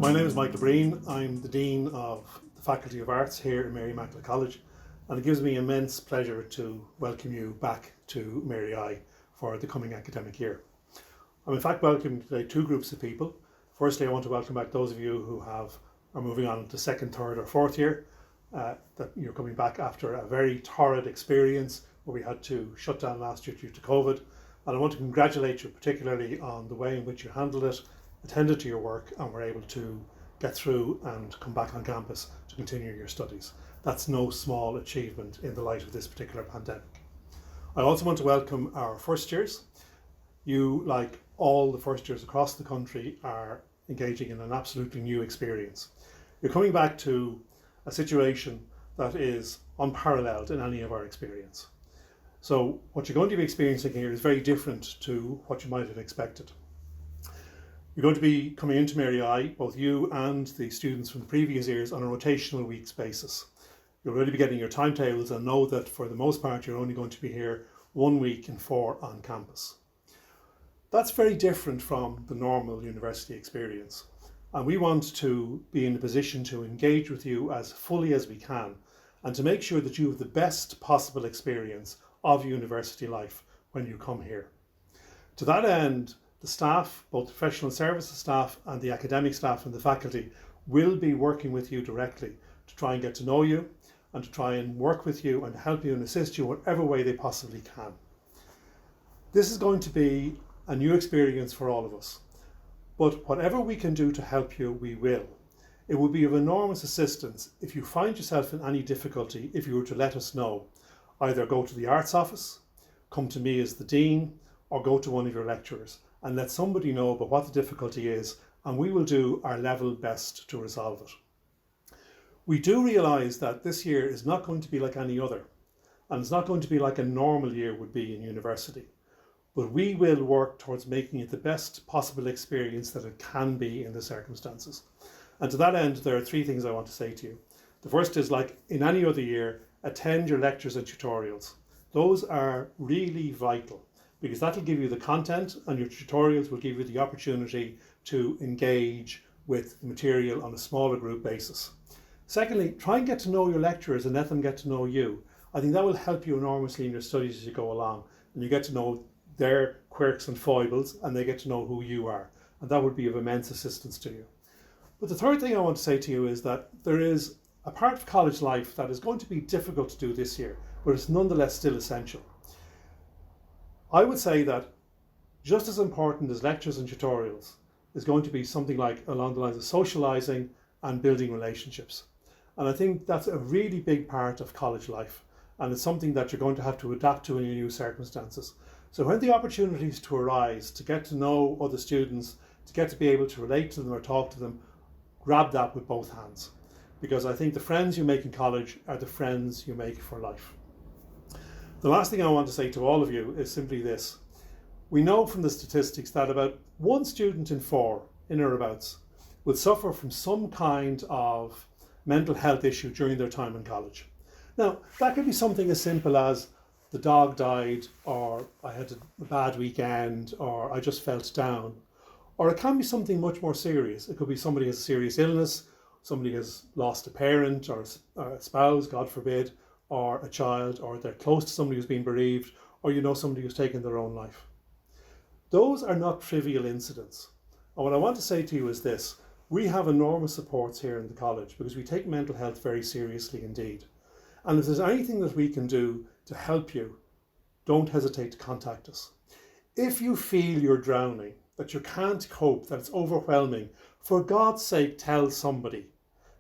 My name is Michael Breen. I'm the Dean of the Faculty of Arts here at Mary Immaculate College, and it gives me immense pleasure to welcome you back to Mary I for the coming academic year. I'm in fact welcoming today two groups of people. Firstly, I want to welcome back those of you who are moving on to second, third or fourth year, that you're coming back after a very torrid experience where we had to shut down last year due to COVID. And I want to congratulate you particularly on the way in which you handled it, attended to your work, and were able to get through and come back on campus to continue your studies. That's no small achievement in the light of this particular pandemic. I also want to welcome our first years. You, like all the first years across the country, are engaging in an absolutely new experience. You're coming back to a situation that is unparalleled in any of our experience. So what you're going to be experiencing here is very different to what you might have expected. You're going to be coming into Mary I, both you and the students from the previous years, on a rotational weeks basis. You'll already be getting your timetables and know that for the most part you're only going to be here 1 week in 4 on campus. That's very different from the normal university experience, and we want to be in a position to engage with you as fully as we can and to make sure that you have the best possible experience of university life when you come here. To that end, the staff, both professional services staff and the academic staff and the faculty, will be working with you directly to try and get to know you and to try and work with you and help you and assist you in whatever way they possibly can. This is going to be a new experience for all of us, but whatever we can do to help you, we will. It will be of enormous assistance if you find yourself in any difficulty, if you were to let us know. Either go to the arts office, come to me as the Dean, or go to one of your lecturers and let somebody know about what the difficulty is, and we will do our level best to resolve it. We do realise that this year is not going to be like any other, and it's not going to be like a normal year would be in university, but we will work towards making it the best possible experience that it can be in the circumstances. And to that end, there are 3 things I want to say to you. The first is, like in any other year, attend your lectures and tutorials. Those are really vital, because that'll give you the content, and your tutorials will give you the opportunity to engage with the material on a smaller group basis. Secondly, try and get to know your lecturers and let them get to know you. I think that will help you enormously in your studies as you go along, and you get to know their quirks and foibles and they get to know who you are, and that would be of immense assistance to you. But the third thing I want to say to you is that there is a part of college life that is going to be difficult to do this year, but it's nonetheless still essential. I would say that just as important as lectures and tutorials is going to be something like along the lines of socialising and building relationships. And I think that's a really big part of college life, and it's something that you're going to have to adapt to in your new circumstances. So when the opportunities to arise, to get to know other students, to get to be able to relate to them or talk to them, grab that with both hands. Because I think the friends you make in college are the friends you make for life. The last thing I want to say to all of you is simply this. We know from the statistics that about 1 student in 4, in or abouts, will suffer from some kind of mental health issue during their time in college. Now, that could be something as simple as the dog died, or I had a bad weekend, or I just felt down. Or it can be something much more serious. It could be somebody has a serious illness, somebody has lost a parent or a spouse, God forbid, or a child, or they're close to somebody who's been bereaved, or you know somebody who's taken their own life. Those are not trivial incidents. And what I want to say to you is this. We have enormous supports here in the college because we take mental health very seriously indeed. And if there's anything that we can do to help you, don't hesitate to contact us. If you feel you're drowning, that you can't cope, that it's overwhelming, for God's sake, tell somebody.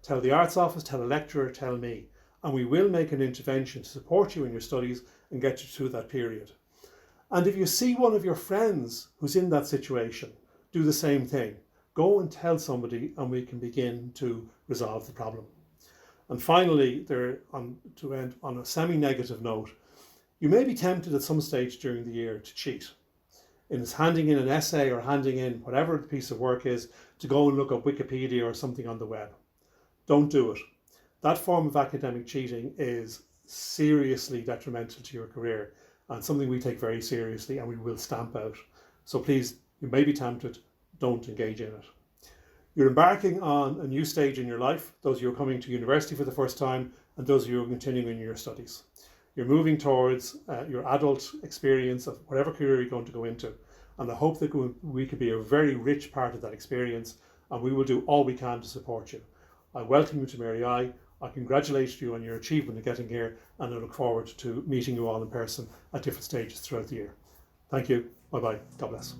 Tell the arts office, tell a lecturer, tell me. And we will make an intervention to support you in your studies and get you through that period. And if you see one of your friends who's in that situation, do the same thing. Go and tell somebody and we can begin to resolve the problem. And finally, to end on a semi-negative note, you may be tempted at some stage during the year to cheat. In handing in an essay or handing in whatever the piece of work is, to go and look up Wikipedia or something on the web. Don't do it. That form of academic cheating is seriously detrimental to your career and something we take very seriously and we will stamp out. So please, you may be tempted, don't engage in it. You're embarking on a new stage in your life, those of you who are coming to university for the first time, and those of you who are continuing your studies. You're moving towards your adult experience of whatever career you're going to go into. And I hope that we could be a very rich part of that experience, and we will do all we can to support you. I welcome you to Mary I congratulate you on your achievement in getting here, and I look forward to meeting you all in person at different stages throughout the year. Thank you. Bye-bye. God bless.